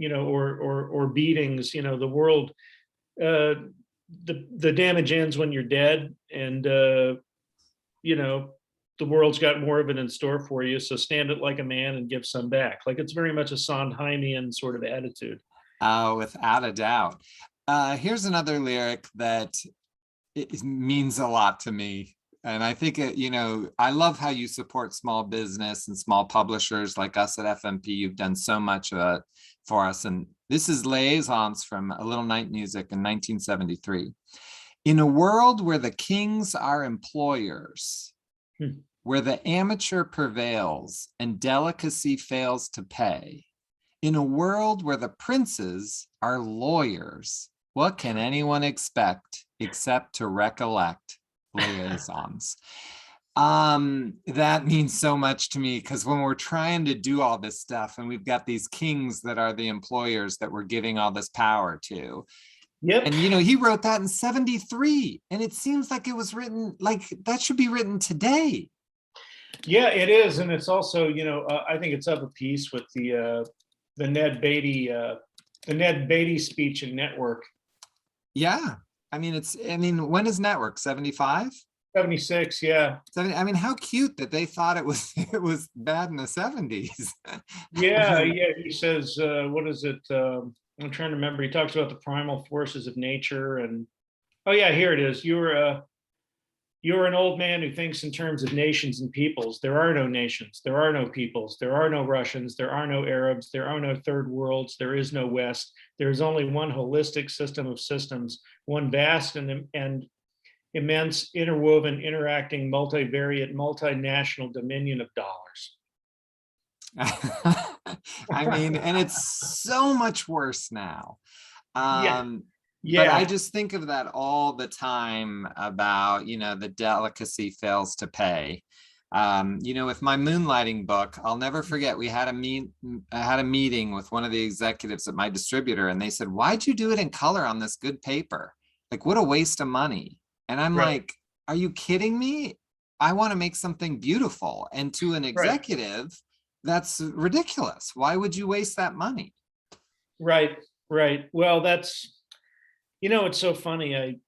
Speaker 2: Or beatings, the world, the damage ends when you're dead, and the world's got more of it in store for you. So stand it like a man and give some back. Like, it's very much a Sondheimian sort of attitude.
Speaker 1: Without a doubt. Here's another lyric that it means a lot to me. And I think, I love how you support small business and small publishers like us at FMP. You've done so much for us. And this is Liaisons from A Little Night Music in 1973. In a world where the kings are employers, where the amateur prevails and delicacy fails to pay, in a world where the princes are lawyers, what can anyone expect except to recollect Liaisons? That means so much to me, because when we're trying to do all this stuff and we've got these kings that are the employers that we're giving all this power to.
Speaker 2: Yep.
Speaker 1: And he wrote that in 73, and it seems like it was written, like that should be written today.
Speaker 2: Yeah, it is. And it's also, I think it's of a piece with the Ned Beatty speech in Network.
Speaker 1: Yeah. When is Network? 75?
Speaker 2: 76, yeah.
Speaker 1: How cute that they thought it was bad in the 70s.
Speaker 2: Yeah. He says, what is it? I'm trying to remember. He talks about the primal forces of nature, and oh yeah, here it is. You're an old man who thinks in terms of nations and peoples. There are no nations. There are no peoples. There are no Russians. There are no Arabs. There are no third worlds. There is no West. There is only one holistic system of systems, one vast and immense, interwoven, interacting, multivariate, multinational dominion of dollars.
Speaker 1: And it's so much worse now.
Speaker 2: Yeah.
Speaker 1: But I just think of that all the time about, the delicacy fails to pay. With my moonlighting book, I'll never forget, I had a meeting with one of the executives at my distributor, and they said, "Why'd you do it in color on this good paper? Like, what a waste of money." And I'm like, "Are you kidding me? I want to make something beautiful. And to an executive, that's ridiculous. Why would you waste that money?
Speaker 2: Right. Well, that's, it's so funny.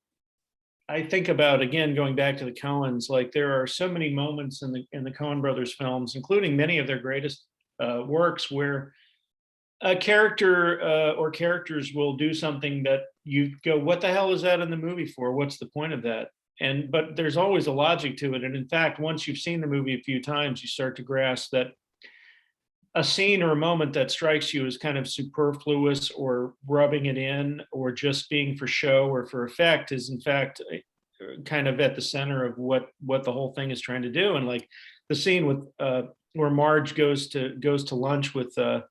Speaker 2: I think about, again, going back to the Coens, like there are so many moments in the Coen brothers films, including many of their greatest works, where a character or characters will do something that you go, what the hell is that in the movie for? What's the point of that? But there's always a logic to it. And in fact, once you've seen the movie a few times, you start to grasp that a scene or a moment that strikes you as kind of superfluous or rubbing it in or just being for show or for effect is in fact kind of at the center of what the whole thing is trying to do. And like the scene with where Marge goes to lunch with the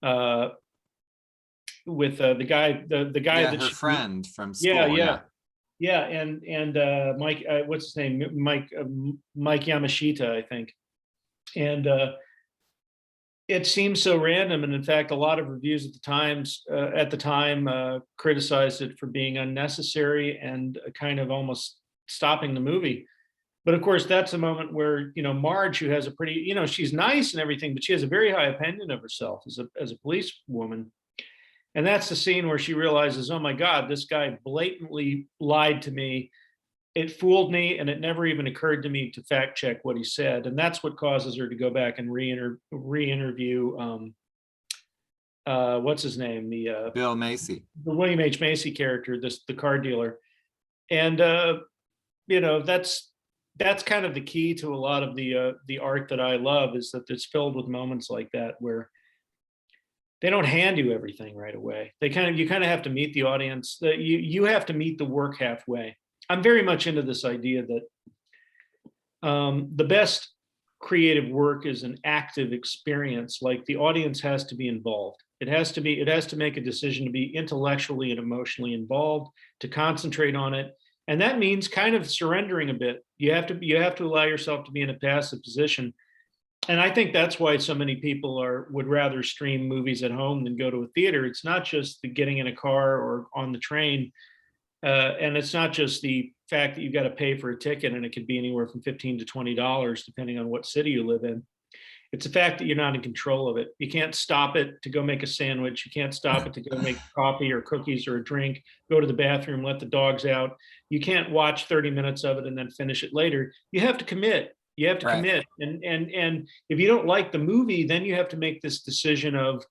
Speaker 2: guy that
Speaker 1: her friend from school.
Speaker 2: And Mike, what's his name? Mike Yamashita, I think. And it seems so random, and in fact, a lot of reviews at the time criticized it for being unnecessary and kind of almost stopping the movie. But of course, that's a moment where Marge, who has a pretty, she's nice and everything, but she has a very high opinion of herself as a police woman. And that's the scene where she realizes, oh my God, this guy blatantly lied to me. It fooled me, and it never even occurred to me to fact check what he said. And that's what causes her to go back and re-interview, what's his name?
Speaker 1: Bill Macy.
Speaker 2: The William H. Macy character, the car dealer. And, that's kind of the key to a lot of the art that I love, is that it's filled with moments like that where they don't hand you everything right away. You kind of have to meet the audience. You have to meet the work halfway. I'm very much into this idea that the best creative work is an active experience. Like the audience has to be involved. It has to make a decision to be intellectually and emotionally involved, to concentrate on it. And that means kind of surrendering a bit. You have to allow yourself to be in a passive position. And I think that's why so many people would rather stream movies at home than go to a theater. It's not just the getting in a car or on the train. And it's not just the fact that you've got to pay for a ticket, and it could be anywhere from $15 to $20, depending on what city you live in. It's the fact that you're not in control of it. You can't stop it to go make a sandwich. You can't stop it to go make coffee or cookies or a drink, go to the bathroom, let the dogs out. You can't watch 30 minutes of it and then finish it later. You have to commit. You have to commit. And if you don't like the movie, then you have to make this decision of,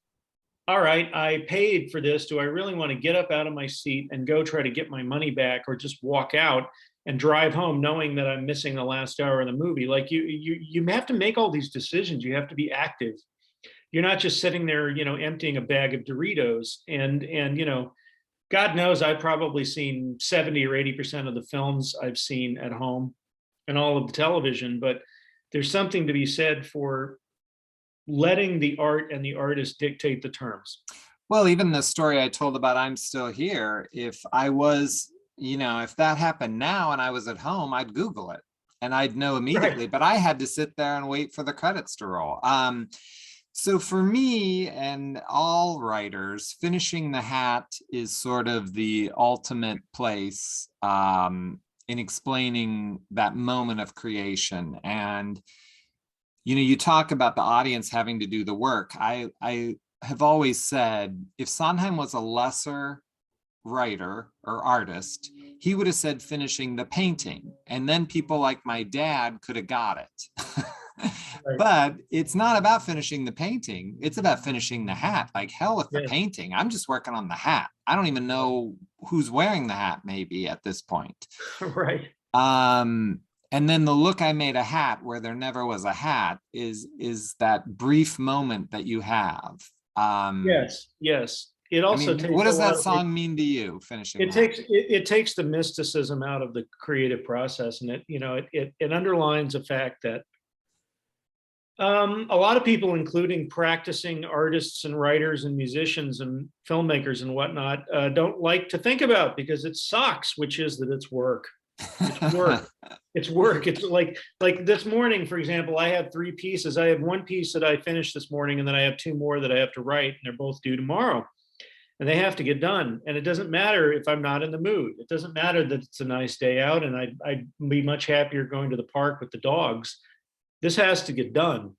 Speaker 2: all right, I paid for this. Do I really want to get up out of my seat and go try to get my money back, or just walk out and drive home knowing that I'm missing the last hour of the movie? Like you have to make all these decisions. You have to be active. You're not just sitting there, emptying a bag of Doritos. And God knows I've probably seen 70 or 80% of the films I've seen at home and all of the television, but there's something to be said for letting the art and the artist dictate the terms.
Speaker 1: Well, even the story I told about I'm Still Here, if I was, if that happened now and I was at home, I'd Google it and I'd know immediately, but I had to sit there and wait for the credits to roll. So for me and all writers, finishing the hat is sort of the ultimate place in explaining that moment of creation. And you talk about the audience having to do the work. I have always said, if Sondheim was a lesser writer or artist, he would have said finishing the painting, and then people like my dad could have got it. Right. But it's not about finishing the painting. It's about finishing the hat. Like hell with the painting. I'm just working on the hat. I don't even know who's wearing the hat maybe at this point.
Speaker 2: Right.
Speaker 1: And then the look I made a hat where there never was a hat is that brief moment that you have.
Speaker 2: Yes. It also takes,
Speaker 1: what does that song mean to you? Finishing
Speaker 2: it takes the mysticism out of the creative process, and it underlines the fact that a lot of people, including practicing artists and writers and musicians and filmmakers and whatnot, don't like to think about, because it sucks, which is that it's work. It's work. It's work. It's like this morning, for example, I had 3 pieces. I have one piece that I finished this morning, and then I have 2 more that I have to write, and they're both due tomorrow. and they have to get done. And it doesn't matter if I'm not in the mood. It doesn't matter that it's a nice day out and I'd be much happier going to the park with the dogs. This has to get done.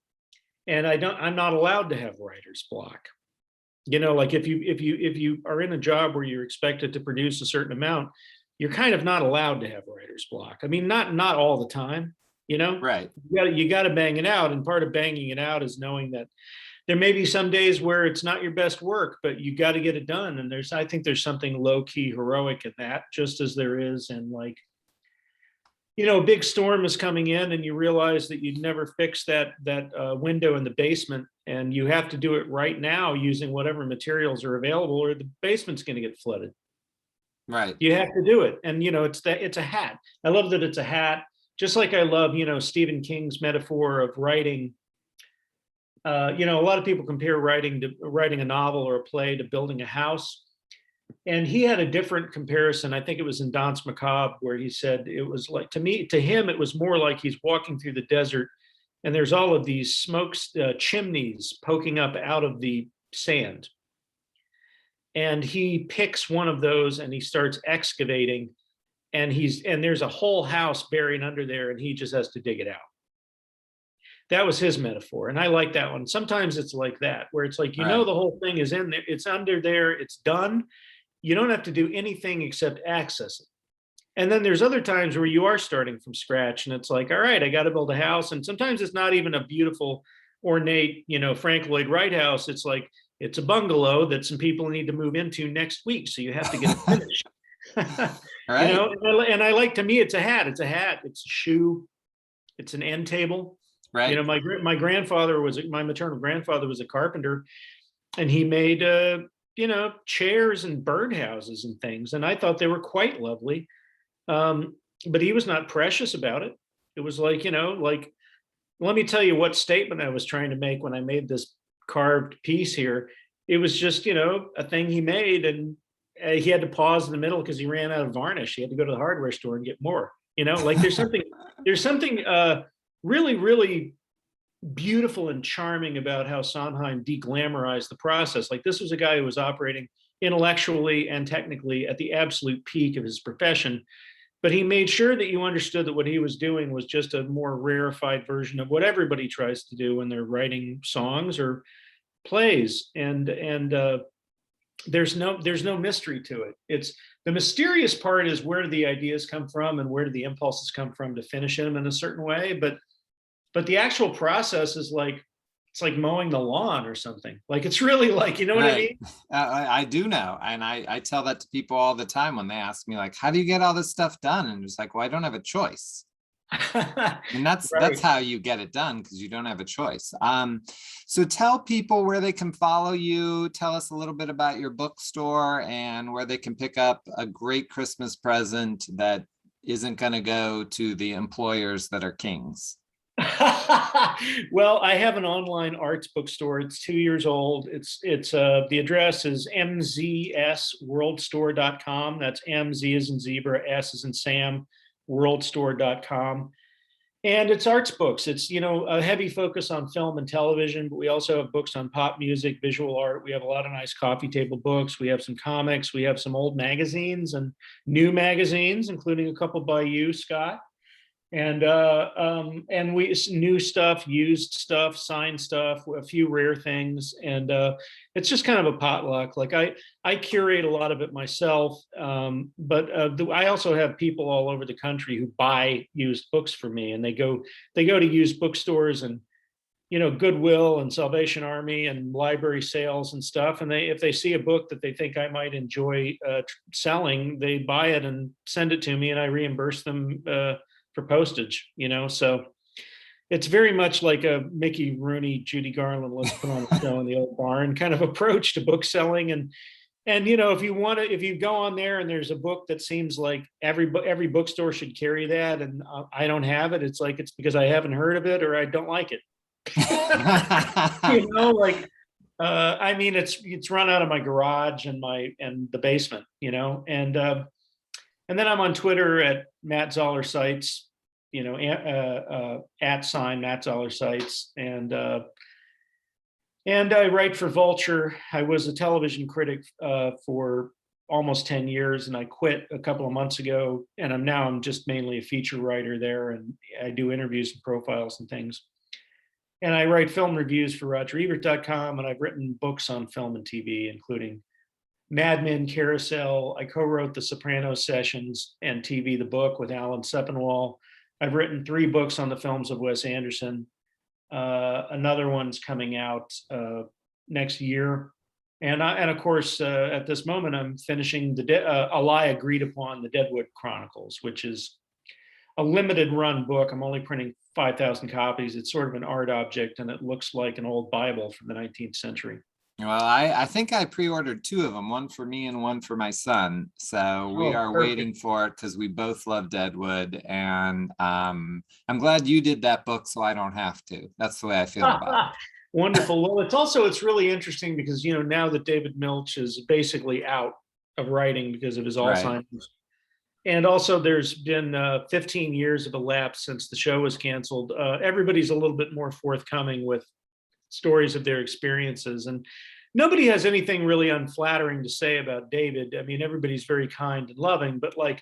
Speaker 2: And I'm not allowed to have writer's block. Like if you are in a job where you're expected to produce a certain amount, you're kind of not allowed to have writer's block. I mean, not all the time,
Speaker 1: Right.
Speaker 2: You got to bang it out. And part of banging it out is knowing that there may be some days where it's not your best work, but you got to get it done. And I think there's something low key heroic in that, just as there is in like, a big storm is coming in and you realize that you'd never fix that window in the basement, and you have to do it right now using whatever materials are available, or the basement's going to get flooded.
Speaker 1: Right.
Speaker 2: You have to do it. And, it's a hat. I love that it's a hat. Just like I love, Stephen King's metaphor of writing. A lot of people compare writing a novel or a play to building a house. And he had a different comparison. I think it was in Danse Macabre, where he said it was like, to him, it was more like he's walking through the desert and there's all of these chimneys poking up out of the sand. And he picks one of those and he starts excavating, and there's a whole house buried under there, and he just has to dig it out. That was his metaphor. And I like that one. Sometimes it's like that, where it's like, the whole thing is in there, it's under there, it's done. You don't have to do anything except access it. And then there's other times where you are starting from scratch, and it's like, all right, I got to build a house. And sometimes it's not even a beautiful, ornate, Frank Lloyd Wright house. It's like, it's a bungalow that some people need to move into next week. So you have to get it finished.
Speaker 1: Right.
Speaker 2: And I like, to me, it's a hat, it's a shoe, it's an end table.
Speaker 1: Right.
Speaker 2: My maternal grandfather was a carpenter, and he made, chairs and birdhouses and things. And I thought they were quite lovely. But he was not precious about it. It was like, let me tell you what statement I was trying to make when I made this carved piece here. It was just, a thing he made, and he had to pause in the middle because he ran out of varnish. He had to go to the hardware store and get more, like there's something really, really beautiful and charming about how Sondheim deglamorized the process. Like, this was a guy who was operating intellectually and technically at the absolute peak of his profession, but he made sure that you understood that what he was doing was just a more rarefied version of what everybody tries to do when they're writing songs or plays. And there's no mystery to it. It's the mysterious part is, where do the ideas come from and where do the impulses come from to finish them in a certain way. But the actual process is like, it's like mowing the lawn or something. Like, it's really like, what I mean?
Speaker 1: I do know. And I tell that to people all the time when they ask me, like, how do you get all this stuff done? And it's like, well, I don't have a choice. And that's how you get it done, because you don't have a choice. So tell people where they can follow you. Tell us a little bit about your bookstore and where they can pick up a great Christmas present that isn't going to go to the employers that are kings.
Speaker 2: Well, I have an online arts bookstore. It's 2 years old. It's the address is mzsworldstore.com. That's MZ as in zebra, S as in Sam, worldstore.com. And it's arts books. It's, a heavy focus on film and television, but we also have books on pop music, visual art. We have a lot of nice coffee table books. We have some comics. We have some old magazines and new magazines, including a couple by you, Scott. And we new stuff, used stuff, signed stuff, a few rare things, and it's just kind of a potluck. Like, I curate a lot of it myself, but I also have people all over the country who buy used books for me, and they go to used bookstores and Goodwill and Salvation Army and library sales and stuff, and if they see a book that they think I might enjoy selling, they buy it and send it to me, and I reimburse them for postage, so it's very much like a Mickey Rooney, Judy Garland, let's put on a show in the old barn kind of approach to book selling. And if you go on there and there's a book that seems like every bookstore should carry that, and I don't have it, it's because I haven't heard of it or I don't like it. I mean, it's run out of my garage and the basement, and then I'm on Twitter at Matt Zoller Seitz, @ Matt Zoller Seitz, and And I write for Vulture. I was a television critic for almost 10 years, and I quit a couple of months ago. And I'm just mainly a feature writer there, and I do interviews and profiles and things. And I write film reviews for RogerEbert.com, and I've written books on film and TV, including Mad Men, Carousel. I co-wrote The Sopranos Sessions and TV, the book, with Alan Sepinwall. I've written 3 books on the films of Wes Anderson. Another one's coming out next year. And of course, at this moment, I'm finishing a lie agreed upon, the Deadwood Chronicles, which is a limited run book. I'm only printing 5,000 copies. It's sort of an art object, and it looks like an old Bible from the 19th century.
Speaker 1: Well, I think I pre-ordered 2 of them, one for me and one for my son. So we are waiting for it because we both love Deadwood. And I'm glad you did that book so I don't have to. That's the way I feel about it.
Speaker 2: Wonderful. Well, it's really interesting because, now that David Milch is basically out of writing because of his Alzheimer's. And also there's been 15 years of a lapse since the show was canceled. Everybody's a little bit more forthcoming with stories of their experiences, and nobody has anything really unflattering to say about David. I mean, everybody's very kind and loving, but like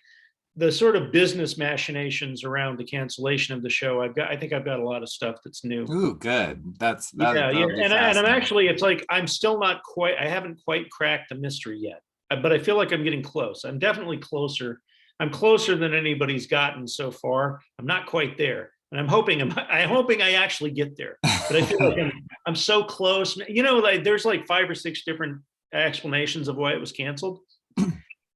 Speaker 2: the sort of business machinations around the cancellation of the show, I think I've got a lot of stuff that's new.
Speaker 1: Ooh, good.
Speaker 2: Yeah. And I'm actually, it's like I'm still not quite, I haven't quite cracked the mystery yet, but I feel like I'm getting close. I'm definitely closer. I'm closer than anybody's gotten so far. I'm not quite there. And I'm hoping I actually get there. But I feel like I'm so close. Like there's like 5 or 6 different explanations of why it was canceled.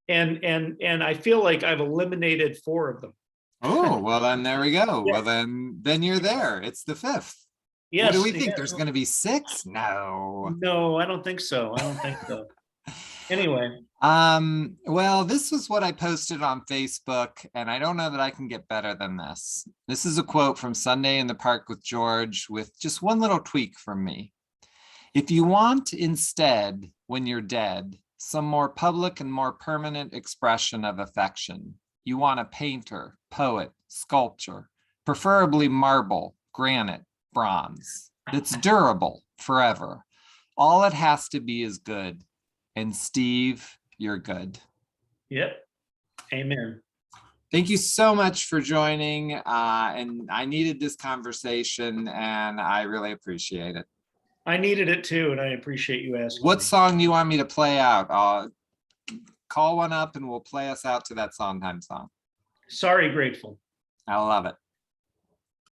Speaker 2: And I feel like I've eliminated 4 of them.
Speaker 1: Oh, well then there we go.
Speaker 2: Yeah.
Speaker 1: Well then you're there. It's the 5th.
Speaker 2: Yes.
Speaker 1: What do we think? There's going to be 6? No.
Speaker 2: No, I don't think so. Anyway.
Speaker 1: Well, this was what I posted on Facebook, and I don't know that I can get better than this. This is a quote from Sunday in the Park with George with just one little tweak from me. If you want instead, when you're dead, some more public and more permanent expression of affection, you want a painter, poet, sculpture, preferably marble, granite, bronze, that's durable forever. All it has to be is good. And Steve, you're good.
Speaker 2: Yep. Amen.
Speaker 1: Thank you so much for joining. And I needed this conversation, and I really appreciate it.
Speaker 2: I needed it too, and I appreciate you asking.
Speaker 1: What song do you want me to play out? Call one up and we'll play us out to that Sondheim song.
Speaker 2: Sorry, Grateful.
Speaker 1: I love it.